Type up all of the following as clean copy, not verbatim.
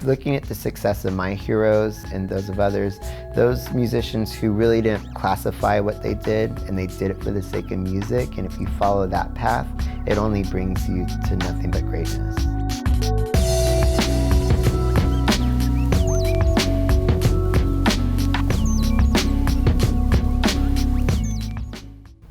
looking at the success of my heroes and those of others, those musicians who really didn't classify what they did and they did it for the sake of music, and if you follow that path, it only brings you to nothing but greatness.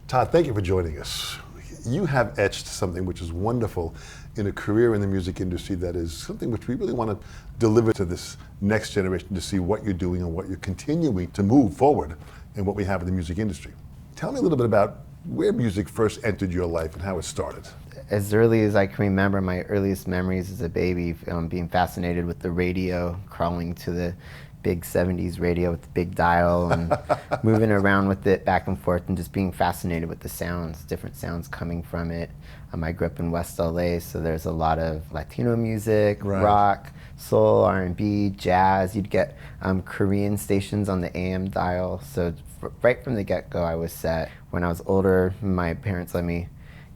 Todd, thank you for joining us. You have etched something which is wonderful in a career in the music industry that is something which we really want to deliver to this next generation to see what you're doing and what you're continuing to move forward and what we have in the music industry. Tell me a little bit about where music first entered your life and how it started. As early as I can remember, my earliest memories as a baby, being fascinated with the radio, crawling to the big 70s radio with the big dial and moving around with it back and forth and just being fascinated with the sounds, different sounds coming from it. I grew up in West LA, so there's a lot of Latino music, right. Rock, soul, R&B, jazz. You'd get Korean stations on the AM dial. So right from the get-go, I was set. When I was older, my parents let me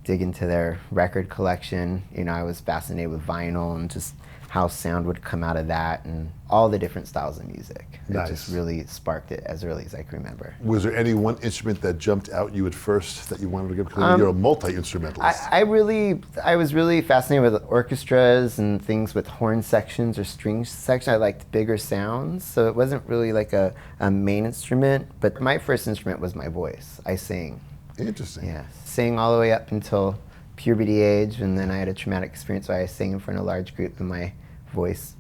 dig into their record collection. I was fascinated with vinyl and just how sound would come out of that and all the different styles of music. Nice. It just really sparked it as early as I can remember. Was there any one instrument that jumped out you at first that you wanted to get? Because you're a multi-instrumentalist. I was really fascinated with orchestras and things with horn sections or string sections. I liked bigger sounds, so it wasn't really like a main instrument, but my first instrument was my voice. I sang. Interesting. Yeah, sang all the way up until puberty age, and then I had a traumatic experience where I sang in front of a large group and my voice,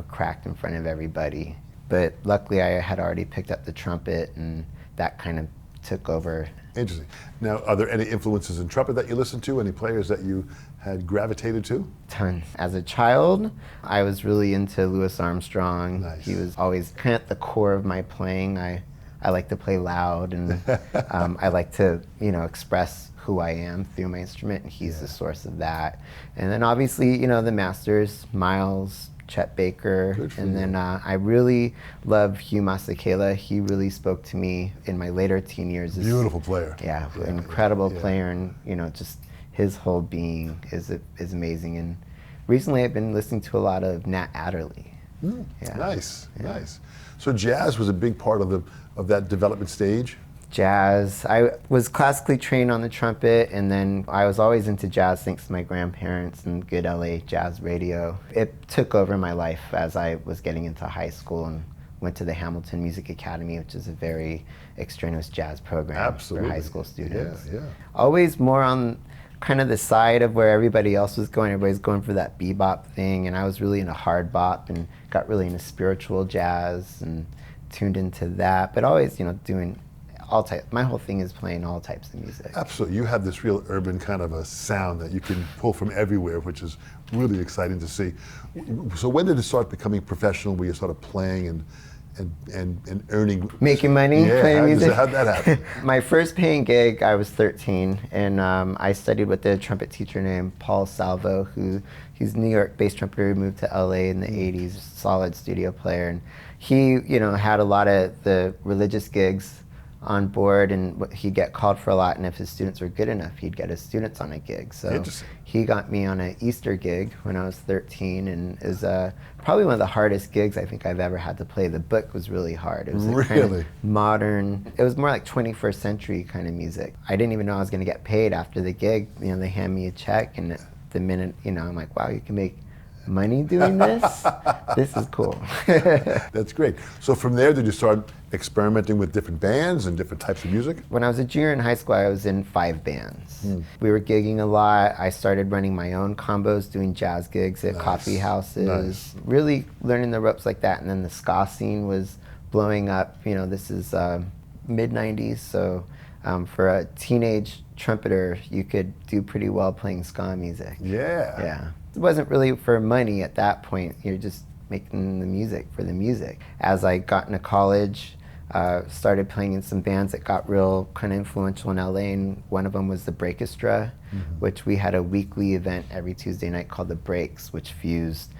cracked in front of everybody. But luckily I had already picked up the trumpet and that kind of took over. Interesting. Now, are there any influences in trumpet that you listen to? Any players that you had gravitated to? Ton. As a child, I was really into Louis Armstrong. Nice. He was always kind of at the core of my playing. I like to play loud and I like to, express who I am through my instrument, and he's the source of that. And then obviously, the masters, Miles, Chet Baker, and then I really love Hugh Masekela. He really spoke to me in my later teen years. Beautiful player. Yeah, incredible player, and just his whole being is amazing. And recently I've been listening to a lot of Nat Adderley. Nice. So jazz was a big part of that development stage? Jazz. I was classically trained on the trumpet, and then I was always into jazz thanks to my grandparents and good LA jazz radio. It took over my life as I was getting into high school and went to the Hamilton Music Academy, which is a very extraneous jazz program for high school students. Yeah. Always more on kind of the side of where everybody else was going. Everybody's going for that bebop thing, and I was really into hard bop and got really into spiritual jazz and tuned into that, but always, doing all types. My whole thing is playing all types of music. Absolutely. You have this real urban kind of a sound that you can pull from everywhere, which is really exciting to see. So when did it start becoming professional, where you started playing and earning? Making money, playing music? How'd that happen? My first paying gig, I was 13, and I studied with a trumpet teacher named Paul Salvo, he's a New York-based trumpeter who moved to LA in the 80s, solid studio player. And he, had a lot of the religious gigs on board, and he'd get called for a lot, and if his students were good enough, he'd get his students on a gig. So he got me on an Easter gig when I was 13, and it was probably one of the hardest gigs I think I've ever had to play. The book was really hard. It was kind of modern. It was more like 21st century kind of music. I didn't even know I was going to get paid after the gig. They hand me a check, and the minute, I'm like, wow, you can make money doing this? This is cool. That's great. So from there, did you start experimenting with different bands and different types of music? When I was a junior in high school, I was in 5 bands. We were gigging a lot. I started running my own combos, doing jazz gigs at coffee houses, really learning the ropes like that. And then the ska scene was blowing up. This is mid-90s, so for a teenage trumpeter, you could do pretty well playing ska music. Yeah. It wasn't really for money at that point. You're just making the music for the music. As I got into college, started playing in some bands that got real kind of influential in LA, and one of them was the Breakestra, which we had a weekly event every Tuesday night called the Breaks, which fused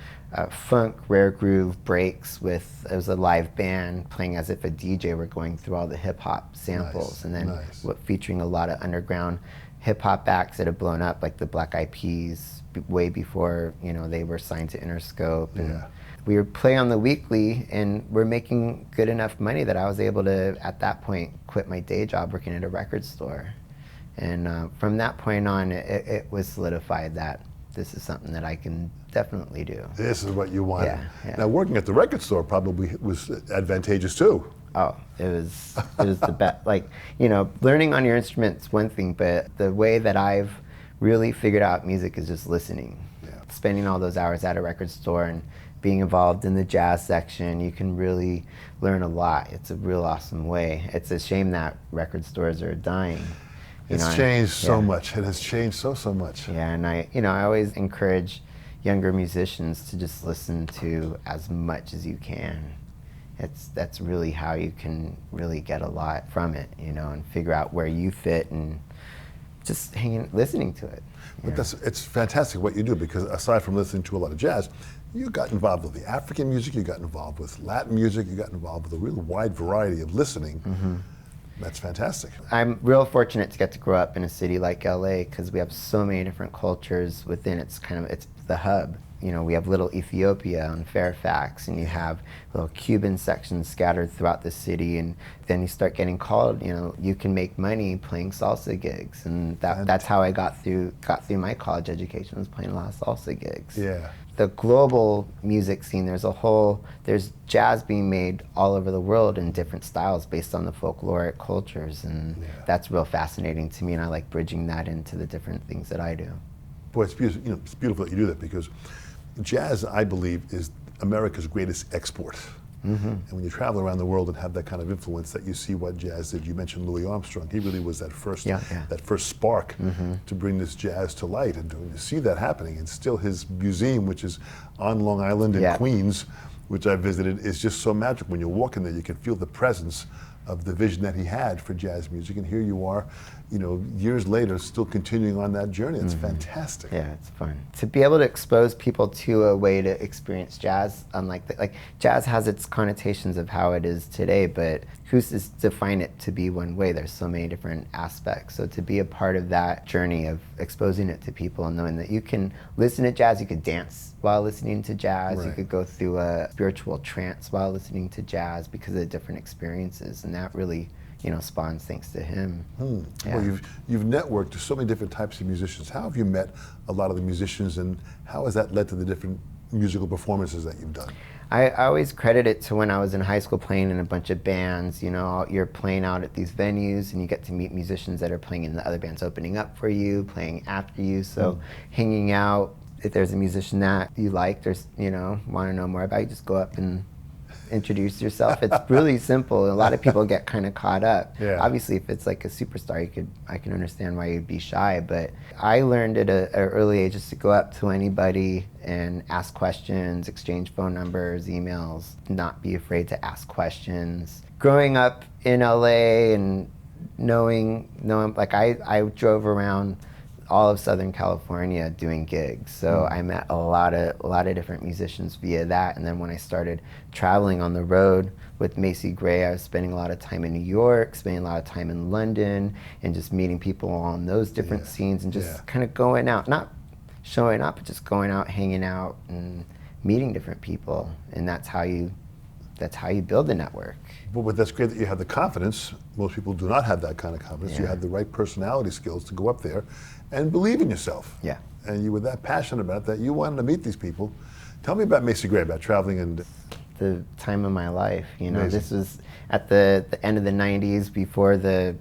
funk, rare groove, breaks with, it was a live band playing as if a DJ were going through all the hip hop samples, and then featuring a lot of underground hip hop acts that had blown up, like the Black Eyed Peas, way before they were signed to Interscope. And we would play on the weekly, and we're making good enough money that I was able to, at that point, quit my day job working at a record store. And from that point on, it was solidified that this is something that I can definitely do. This is what you wanted. Yeah, yeah. Now, working at the record store probably was advantageous too. Oh, it was the best. Like, you know, learning on your instrument's one thing, but the way that I've really figured out music is just listening. Yeah. Spending all those hours at a record store and being involved in the jazz section, you can really learn a lot. It's a real awesome way. It's a shame that record stores are dying. It's changed so much. It has changed so much. Yeah, and I always encourage younger musicians to just listen to as much as you can. That's really how you can really get a lot from it, you know, and figure out where you fit and just listening to it. But it's fantastic what you do, because aside from listening to a lot of jazz, you got involved with the African music, you got involved with Latin music, you got involved with a real wide variety of listening. Mm-hmm. That's fantastic. I'm real fortunate to get to grow up in a city like LA, because we have so many different cultures within. It's the hub. You know, we have little Ethiopia on Fairfax, and you have little Cuban sections scattered throughout the city, and then you start getting called, you know, you can make money playing salsa gigs, and that's how I got through my college education, was playing a lot of salsa gigs. Yeah. The global music scene, there's jazz being made all over the world in different styles based on the folkloric cultures, and that's real fascinating to me, and I like bridging that into the different things that I do. Boy, it's beautiful, you know, it's beautiful that you do that, because jazz, I believe, is America's greatest export. Mm-hmm. And when you travel around the world and have that kind of influence, that you see what jazz did. You mentioned Louis Armstrong. He really was that first spark to bring this jazz to light, and to see that happening. And still, his museum, which is on Long Island in Queens, which I visited, is just so magical. When you walk in there, you can feel the presence of the vision that he had for jazz music, and here you are, you know, years later, still continuing on that journey. It's fantastic. Yeah, it's fun to be able to expose people to a way to experience jazz. Like jazz has its connotations of how it is today, but who's to define it to be one way? There's so many different aspects. So to be a part of that journey of exposing it to people and knowing that you can listen to jazz, you could dance while listening to jazz, you could go through a spiritual trance while listening to jazz because of the different experiences, and that really, you know, spawns thanks to him. Yeah. Well, you've networked to so many different types of musicians. How have you met a lot of the musicians, and how has that led to the different musical performances that you've done? I always credit it to when I was in high school playing in a bunch of bands. You know, you're playing out at these venues, and you get to meet musicians that are playing in the other bands opening up for you, playing after you. So hanging out, if there's a musician that you like, there's, you know, want to know more about, you just go up and introduce yourself. It's really simple. A lot of people get kind of caught up. Yeah. Obviously, if it's like a superstar, I can understand why you'd be shy, but I learned at an early age just to go up to anybody and ask questions, exchange phone numbers, emails, not be afraid to ask questions. Growing up in LA and knowing like I drove around all of Southern California doing gigs, so I met a lot of different musicians via that. And then when I started traveling on the road with Macy Gray, I was spending a lot of time in New York, spending a lot of time in London, and just meeting people on those different scenes, and just kind of going out, not showing up, but just going out, hanging out, and meeting different people. And that's how you build the network. But that's great that you have the confidence. Most people do not have that kind of confidence. Yeah. You have the right personality skills to go up there and believe in yourself. Yeah. And you were that passionate about that. You wanted to meet these people. Tell me about Macy Gray, about traveling and... The time of my life, you know. Amazing. This was at the end of the 90s, before the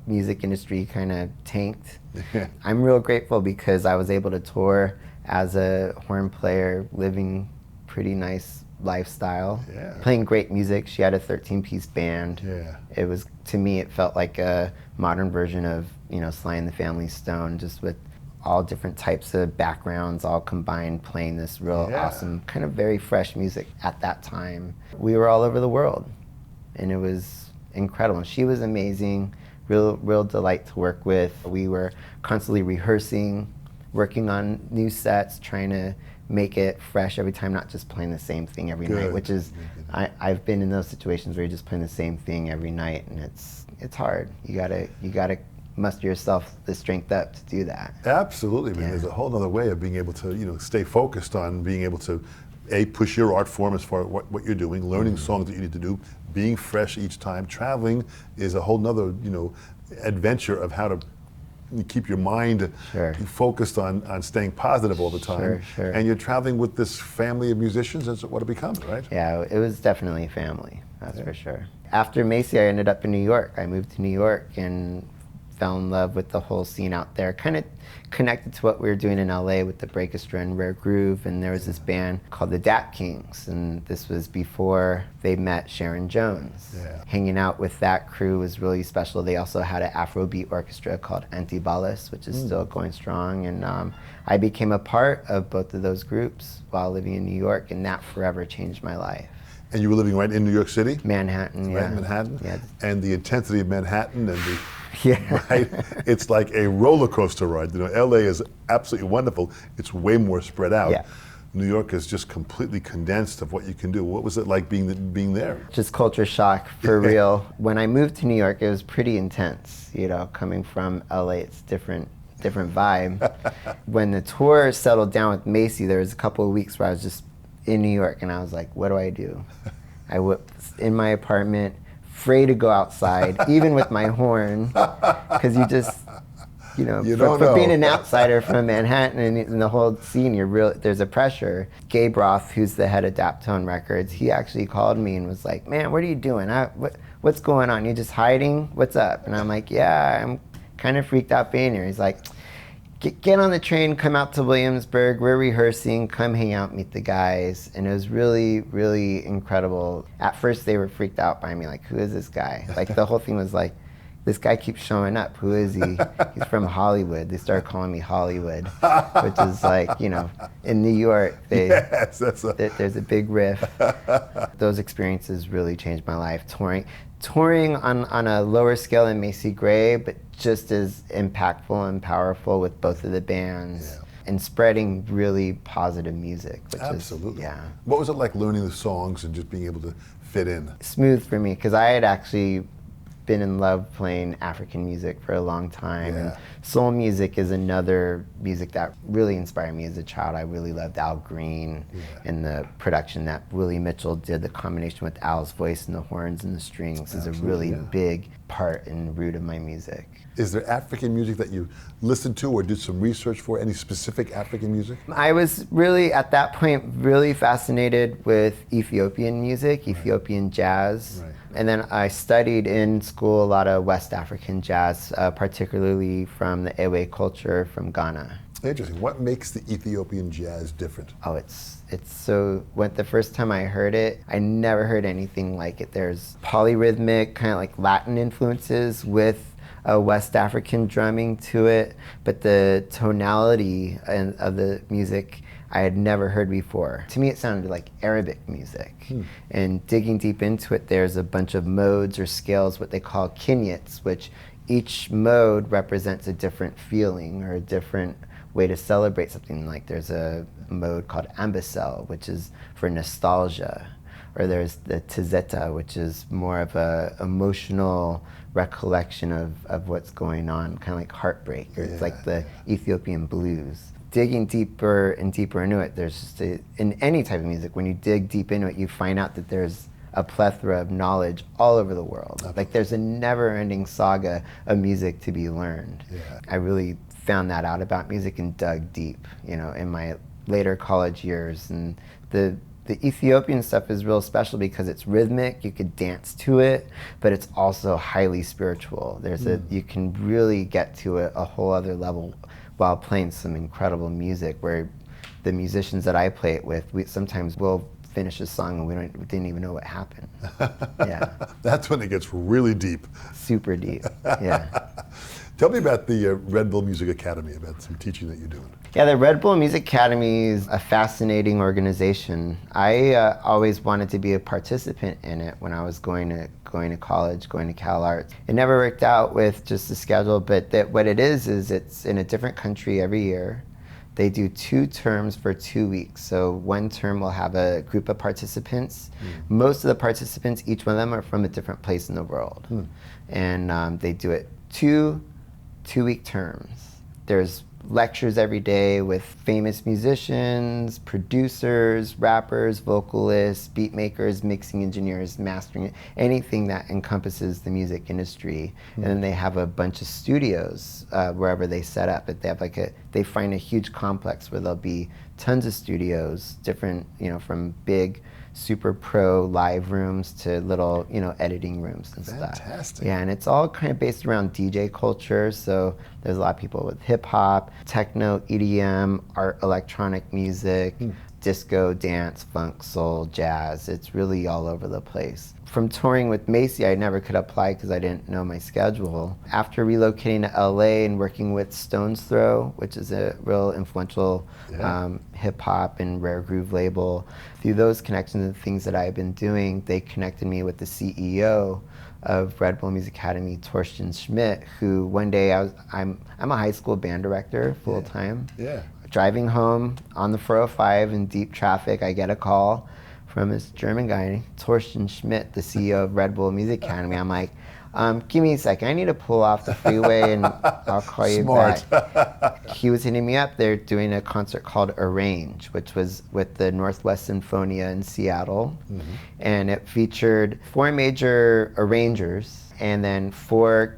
music industry kind of tanked. I'm real grateful because I was able to tour as a horn player, living pretty nice lifestyle, playing great music. She had a 13-piece band. It was, to me, it felt like a modern version of, you know, Sly and the Family Stone, just with all different types of backgrounds all combined, playing this real awesome, kind of very fresh music at that time. We were all over the world, and it was incredible. And she was amazing, real delight to work with. We were constantly rehearsing, working on new sets, trying to make it fresh every time, not just playing the same thing every night, which is, I've been in those situations where you're just playing the same thing every night, and it's hard. You gotta muster yourself the strength up to do that. Absolutely, man. There's a whole other way of being able to, you know, stay focused on being able to push your art form as far as what you're doing, learning songs that you need to do, being fresh each time. Traveling is a whole nother, adventure of how to keep your mind focused on staying positive all the time. And you're traveling with this family of musicians. That's what it becomes, right? Yeah, it was definitely family, that's for sure. After Macy, I ended up in New York. I moved to New York and fell in love with the whole scene out there. Kind of connected to what we were doing in LA with the Breakestra and Rare Groove, and there was this band called the Dap Kings, and this was before they met Sharon Jones. Hanging out with that crew was really special. They also had an Afrobeat orchestra called Antibalas, which is still going strong, and I became a part of both of those groups while living in New York, and that forever changed my life. And you were living right in New York City? Manhattan, right in Manhattan? Yeah. And the intensity of Manhattan and the right? It's like a roller coaster ride. LA is absolutely wonderful. It's way more spread out. New York is just completely condensed of what you can do. What was it like being there? Just culture shock, for real. When I moved to New York, it was pretty intense. Coming from LA, it's different vibe. When the tour settled down with Macy, there was a couple of weeks where I was just in New York, and I was like, what do I do? I was in my apartment, afraid to go outside, even with my horn, because you just, for being an outsider from Manhattan and the whole scene, there's a pressure. Gabe Roth, who's the head of Daptone Records, he actually called me and was like, man, what are you doing? What's going on? You just hiding? What's up? And I'm like, yeah, I'm kind of freaked out being here. He's like, get on the train, come out to Williamsburg, we're rehearsing, come hang out, meet the guys. And it was really, really incredible. At first they were freaked out by me, like, who is this guy? Like, the whole thing was like, this guy keeps showing up, who is he? He's from Hollywood. They started calling me Hollywood, which is like, in New York, there's a big riff. Those experiences really changed my life. Touring on a lower scale than Macy Gray, but just as impactful and powerful with both of the bands, and spreading really positive music. Which Absolutely. Is, What was it like learning the songs and just being able to fit in? Smooth for me, because I had actually been in love playing African music for a long time. And soul music is another music that really inspired me as a child. I really loved Al Green and the production that Willie Mitchell did. The combination with Al's voice and the horns and the strings is a really big part and root of my music. Is there African music that you listened to or did some research for? Any specific African music? I was really, at that point, really fascinated with Ethiopian music, Ethiopian jazz. And then I studied in school a lot of West African jazz, particularly from the Ewe culture from Ghana. Interesting. What makes the Ethiopian jazz different? Oh, it's so, the first time I heard it, I never heard anything like it. There's polyrhythmic, kind of like Latin influences with a West African drumming to it, but the tonality of the music I had never heard before. To me, it sounded like Arabic music. And digging deep into it, there's a bunch of modes or scales, what they call kinyats, which each mode represents a different feeling or a different way to celebrate something. Like there's a mode called ambasel, which is for nostalgia, or there's the tizeta, which is more of a emotional recollection of what's going on, kind of like heartbreak, or it's like the Ethiopian blues. Digging deeper and deeper into it, there's just in any type of music, when you dig deep into it, you find out that there's a plethora of knowledge all over the world. Like there's a never-ending saga of music to be learned. I really found that out about music and dug deep, in my later college years. And the Ethiopian stuff is real special because it's rhythmic, you could dance to it, but it's also highly spiritual. You can really get to a whole other level while playing some incredible music, where the musicians that I play it with, sometimes we'll finish a song and we didn't even know what happened. That's when it gets really deep. Super deep, Tell me about the Red Bull Music Academy, about some teaching that you're doing. Yeah, the Red Bull Music Academy is a fascinating organization. I always wanted to be a participant in it when I was going to college, going to Cal Arts. It never worked out with just the schedule, but what it is it's in a different country every year. They do 2 terms for 2 weeks. So one term will have a group of participants. Most of the participants, each one of them are from a different place in the world. And they do it 2 2-week terms. There's lectures every day with famous musicians, producers, rappers, vocalists, beat makers, mixing engineers, mastering, anything that encompasses the music industry. And then they have a bunch of studios wherever they set up. But they have they find a huge complex where there'll be tons of studios, different, from big super pro live rooms to little, editing rooms and stuff. Fantastic. Yeah, and it's all kind of based around DJ culture. So there's a lot of people with hip hop, techno, EDM, art, electronic music, disco, dance, funk, soul, jazz. It's really all over the place. From touring with Macy, I never could apply because I didn't know my schedule. After relocating to LA and working with Stone's Throw, which is a real influential hip hop and rare groove label, through those connections and things that I've been doing, they connected me with the CEO of Red Bull Music Academy, Torsten Schmidt, who one day I'm a high school band director full time. Yeah. Driving home on the 405 in deep traffic, I get a call from this German guy, Torsten Schmidt, the CEO of Red Bull Music Academy. I'm like, give me a second, I need to pull off the freeway and I'll call you back. He was hitting me up. They're doing a concert called Arrange, which was with the Northwest Sinfonia in Seattle. And it featured 4 major arrangers and then 4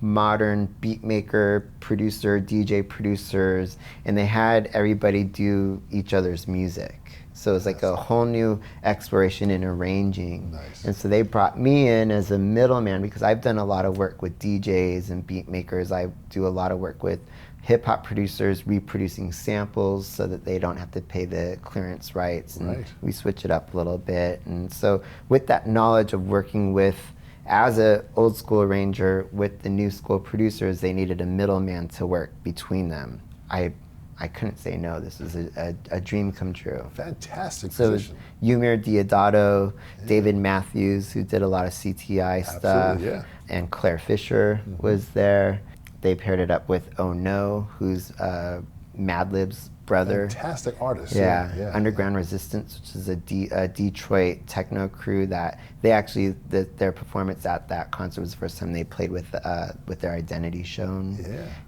modern beat maker, producer, DJ producers, and they had everybody do each other's music. So it's like a whole new exploration in arranging. Nice. And so they brought me in as a middleman because I've done a lot of work with DJs and beat makers. I do a lot of work with hip hop producers reproducing samples so that they don't have to pay the clearance rights. And we switch it up a little bit. And so with that knowledge of working with, as a old school arranger with the new school producers, they needed a middleman to work between them. I couldn't say no. This was a dream come true. Fantastic so position. Yumir Diodato, David Matthews, who did a lot of CTI stuff, and Claire Fisher was there. They paired it up with Oh No, who's Madlib's brother. Fantastic artist. Underground Resistance, which is a Detroit techno crew that they actually, their performance at that concert was the first time they played with their identity shown.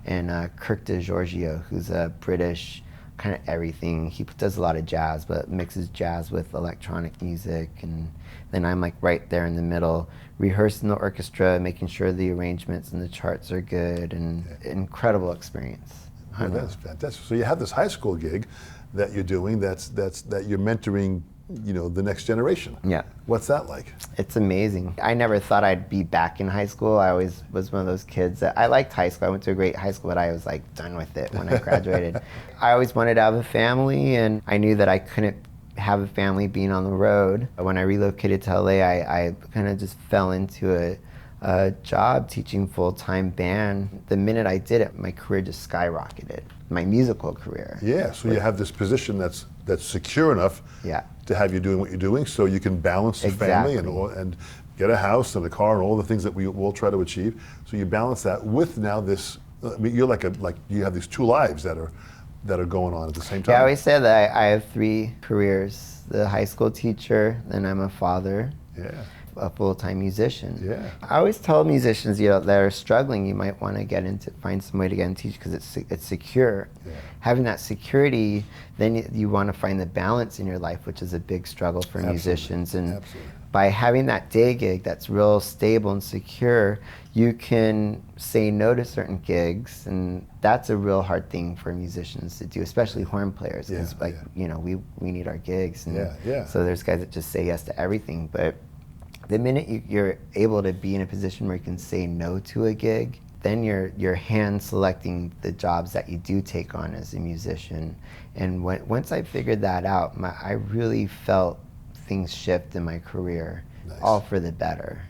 And Kirk DeGiorgio, who's a British kind of everything. He does a lot of jazz, but mixes jazz with electronic music. And then I'm like right there in the middle, rehearsing the orchestra, making sure the arrangements and the charts are good, and incredible experience. Oh, that's fantastic. So you have this high school gig that you're doing that you're mentoring, the next generation. Yeah. What's that like? It's amazing. I never thought I'd be back in high school. I always was one of those kids that, I liked high school. I went to a great high school, but I was like done with it when I graduated. I always wanted to have a family, and I knew that I couldn't have a family being on the road. When I relocated to LA, I kind of just fell into a job teaching full-time band. The minute I did it, my career just skyrocketed, my musical career. Yeah, so you have this position that's secure enough to have you doing what you're doing, so you can balance the family and get a house and a car and all the things that we all try to achieve. So you balance that with now this, I mean, you're like you have these 2 lives that are going on at the same time. Yeah, I always say that I have 3 careers: the high school teacher, then I'm a father, a full-time musician. I always tell musicians, that are struggling, you might want to find some way to get into teach because it's secure. Having that security, then you want to find the balance in your life, which is a big struggle for musicians. And by having that day gig that's real stable and secure, you can say no to certain gigs, and that's a real hard thing for musicians to do, especially horn players, because we need our gigs. And so there's guys that just say yes to everything, but the minute you're able to be in a position where you can say no to a gig, then you're hand selecting the jobs that you do take on as a musician. And once I figured that out, I really felt things shift in my career, all for the better.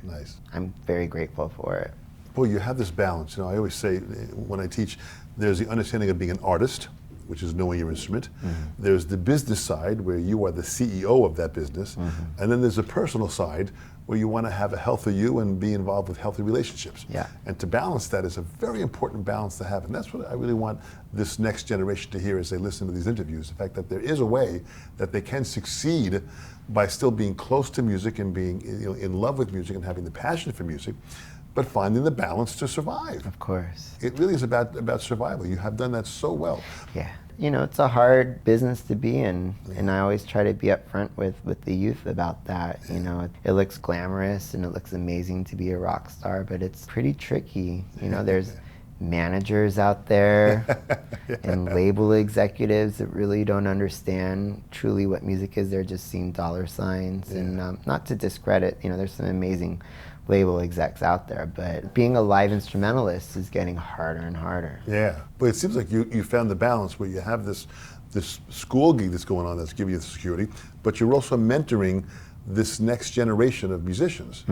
I'm very grateful for it. Boy, you have this balance. I always say when I teach, there's the understanding of being an artist, which is knowing your instrument. There's the business side where you are the CEO of that business. And then there's the personal side where you want to have a healthy you and be involved with healthy relationships. And to balance that is a very important balance to have. And that's what I really want this next generation to hear as they listen to these interviews. The fact that there is a way that they can succeed by still being close to music and being in love with music and having the passion for music, but finding the balance to survive. Of course. It really is about survival. You have done that so well. Yeah. You know, it's a hard business to be in, and I always try to be upfront with the youth about that. You know, it looks glamorous and it looks amazing to be a rock star, but it's pretty tricky. You know, there's managers out there and label executives that really don't understand truly what music is. They're just seeing dollar signs, and not to discredit, you know, there's some amazing label execs out there, but being a live instrumentalist is getting harder and harder. Yeah, but it seems like you found the balance where you have this school gig that's going on that's giving you the security, but you're also mentoring this next generation of musicians.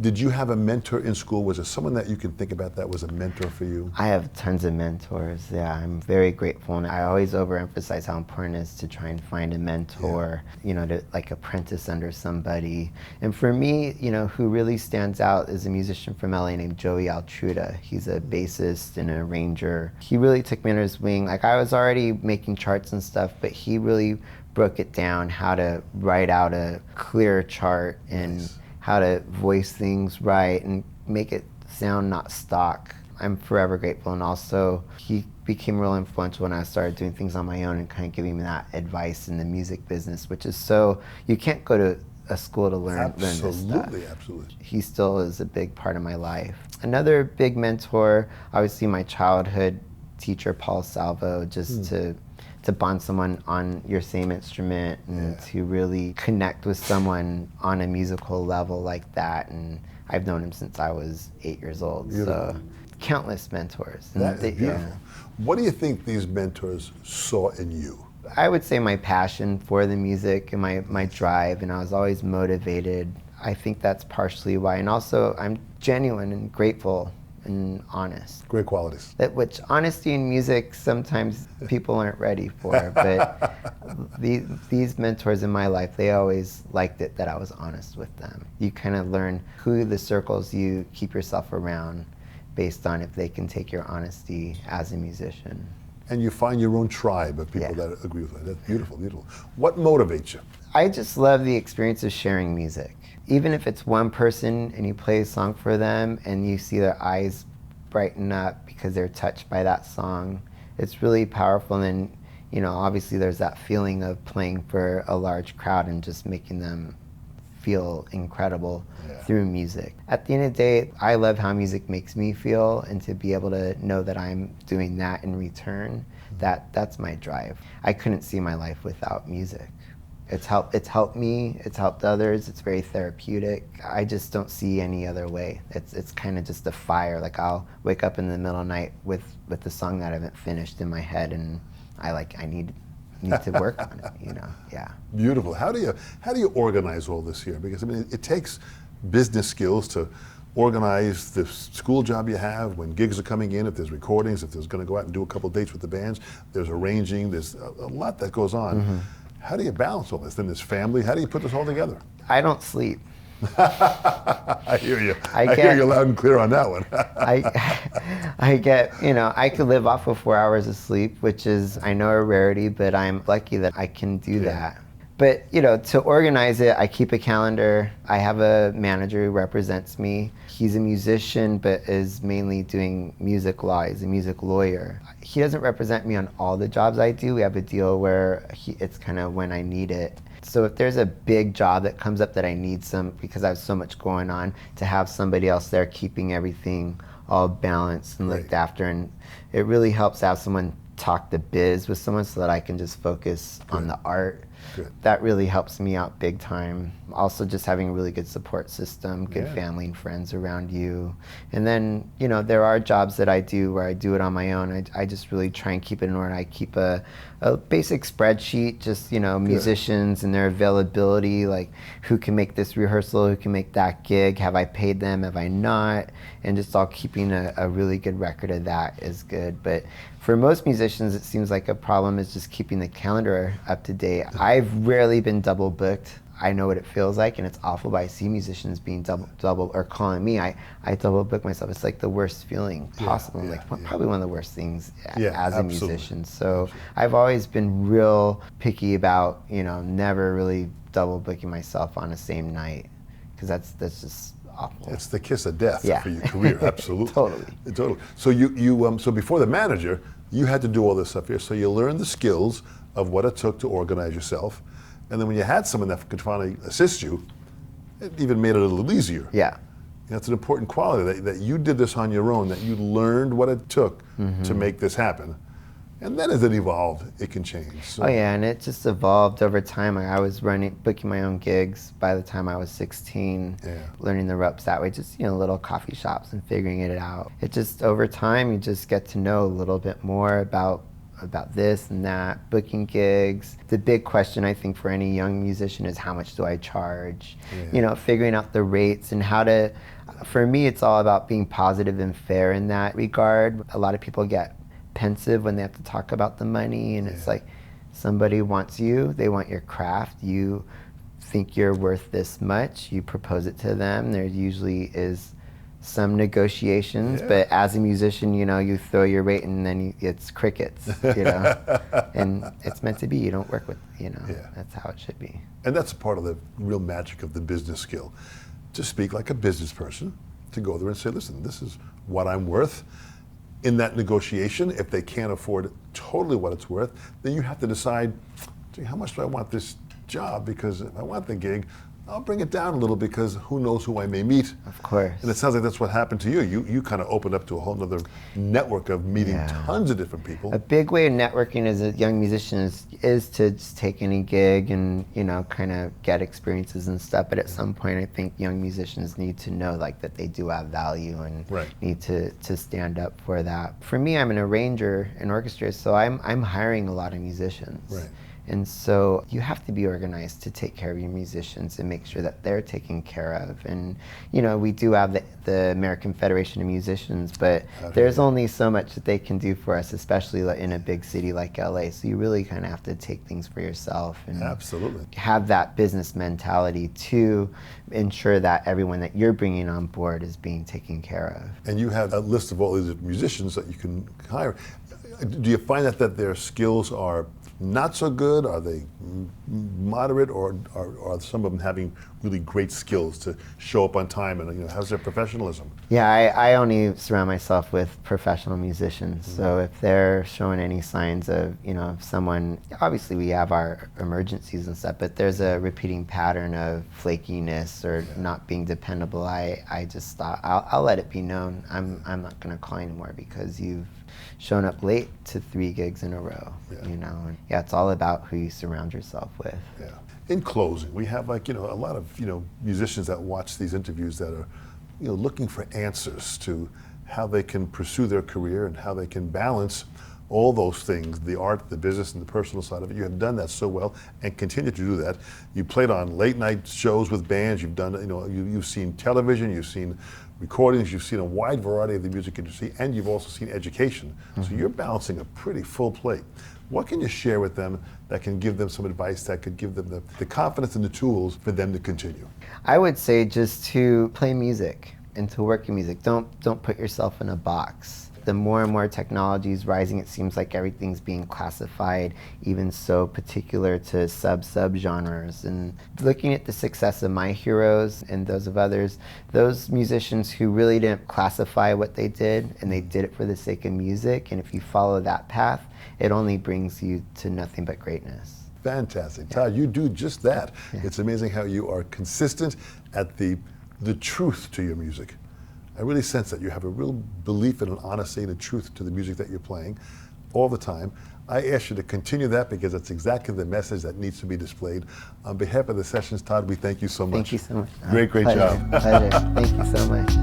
Did you have a mentor in school? Was there someone that you can think about that was a mentor for you? I have tons of mentors. Yeah, I'm very grateful, and I always overemphasize how important it is to try and find a mentor, you know, to like apprentice under somebody. And for me, you know, who really stands out is a musician from LA named Joey Altruda. He's a bassist and an arranger. He really took me under his wing. Like, I was already making charts and stuff, but he really broke it down, how to write out a clear chart and how to voice things right and make it sound not stock. I'm forever grateful, and also he became real influential when I started doing things on my own and kind of giving me that advice in the music business, which is so, you can't go to a school to learn this stuff. Absolutely. He still is a big part of my life. Another big mentor, obviously my childhood teacher, Paul Salvo, just to bond someone on your same instrument and to really connect with someone on a musical level like that. And I've known him since I was 8 years old. Beautiful. So countless mentors. That is beautiful. What do you think these mentors saw in you? I would say my passion for the music and my drive, and I was always motivated. I think that's partially why. And also I'm genuine and grateful and honest. Great qualities. Which honesty in music sometimes people aren't ready for, but these mentors in my life, they always liked it that I was honest with them. You kind of learn who the circles you keep yourself around based on if they can take your honesty as a musician. And you find your own tribe of people that agree with that. That's beautiful, beautiful. What motivates you? I just love the experience of sharing music. Even if it's one person and you play a song for them and you see their eyes brighten up because they're touched by that song, it's really powerful. And then, you know, obviously there's that feeling of playing for a large crowd and just making them feel incredible through music. At the end of the day, I love how music makes me feel, and to be able to know that I'm doing that in return, that's my drive. I couldn't see my life without music. It's helped me, it's helped others, it's very therapeutic. I just don't see any other way. It's kind of just a fire. Like, I'll wake up in the middle of the night with the song that I haven't finished in my head, and I need to work on it, you know. Beautiful. How do you organize all this here? Because I mean, it takes business skills to organize the school job you have when gigs are coming in, if there's recordings, if there's going to go out and do a couple of dates with the bands, there's arranging, there's a lot that goes on. How do you balance all this? Then there's family. How do you put this all together? I don't sleep. I hear you. I hear you loud and clear on that one. I get, you know, I could live off of 4 hours of sleep, which is, I know, a rarity, but I'm lucky that I can do that. But, you know, to organize it, I keep a calendar. I have a manager who represents me. He's a musician, but is mainly doing music law. He's a music lawyer. He doesn't represent me on all the jobs I do. We have a deal where it's kind of when I need it. So if there's a big job that comes up that I need because I have so much going on, to have somebody else there keeping everything all balanced and looked after. And it really helps to have someone talk the biz with someone so that I can just focus on the art. That really helps me out big time. Also, just having a really good support system, good family and friends around you. And then, you know, there are jobs that I do where I do it on my own. I just really try and keep it in order. I keep a basic spreadsheet, just, you know, musicians and their availability, like who can make this rehearsal, who can make that gig, have I paid them, have I not? And just all keeping a really good record of that is good. But for most musicians, it seems like a problem is just keeping the calendar up to date. I've rarely been double booked. I know what it feels like, and it's awful, but I see musicians being double or calling me. I double book myself. It's like the worst feeling possible. Probably one of the worst things as a musician. So I've always been real picky about, you know, never really double booking myself on the same night, because that's just awful. It's the kiss of death Yeah. for your career, absolutely. Totally. So so before the manager, you had to do all this stuff here. So you learned the skills of what it took to organize yourself, and then when you had someone that could finally assist you, it even made it a little easier. Yeah. That's an important quality, that you did this on your own, that you learned what it took to make this happen. And then as it evolved, it can change. So. Oh yeah, and it just evolved over time. I was booking my own gigs by the time I was 16, learning the ropes that way, just, little coffee shops and figuring it out. It just, over time, you just get to know a little bit more about this and that, booking gigs. The big question, I think, for any young musician is how much do I charge? Figuring out the rates and how to, for me, it's all about being positive and fair in that regard. A lot of people get pensive when they have to talk about the money, and it's like, somebody wants you, they want your craft, you think you're worth this much, you propose it to them, there usually is some negotiations, but as a musician, you throw your rate and then it's crickets, and it's meant to be. You don't work with, that's how it should be. And that's part of the real magic of the business skill, to speak like a business person, to go there and say, listen, this is what I'm worth. In that negotiation, if they can't afford totally what it's worth, then you have to decide, gee, how much do I want this job? Because if I want the gig, I'll bring it down a little, because who knows who I may meet. Of course. And it sounds like that's what happened to you. You kind of opened up to a whole other network of meeting tons of different people. A big way of networking as a young musician is to just take any gig and, kind of get experiences and stuff. But at some point, I think young musicians need to know that they do have value and need to stand up for that. For me, I'm an arranger and orchestrator, so I'm hiring a lot of musicians. Right. And so you have to be organized to take care of your musicians and make sure that they're taken care of. And, we do have the American Federation of Musicians, but there's only so much that they can do for us, especially in a big city like LA. So you really kind of have to take things for yourself and have that business mentality to ensure that everyone that you're bringing on board is being taken care of. And you have a list of all these musicians that you can hire. Do you find that their skills are not so good? Are they moderate, or are some of them having really great skills to show up on time? And how's their professionalism? Yeah, I only surround myself with professional musicians. So if they're showing any signs of, someone, obviously we have our emergencies and stuff, but there's a repeating pattern of flakiness or not being dependable, I just stop. I'll let it be known. I'm not going to call anymore because you've shown up late to 3 gigs in a row, and it's all about who you surround yourself with. Yeah. In closing, we have a lot of musicians that watch these interviews that are looking for answers to how they can pursue their career and how they can balance all those things, the art, the business, and the personal side of it. You have done that so well and continue to do that. You played on late night shows with bands. You've done, you've seen television, you've seen recordings, you've seen a wide variety of the music industry, and you've also seen education. So you're balancing a pretty full plate. What can you share with them that can give them some advice that could give them the confidence and the tools for them to continue? I would say just to play music and to work in music. Don't put yourself in a box. The more and more technology is rising, it seems like everything's being classified, even so particular to sub-genres. And looking at the success of my heroes and those of others, those musicians who really didn't classify what they did, and they did it for the sake of music, and if you follow that path, it only brings you to nothing but greatness. Fantastic. Todd, you do just that. It's amazing how you are consistent at the truth to your music. I really sense that you have a real belief in an honesty and a truth to the music that you're playing all the time. I ask you to continue that because that's exactly the message that needs to be displayed. On behalf of the Sessions, Todd, we thank you so much. Thank you so much. Great Pleasure. job. Pleasure. Thank you so much.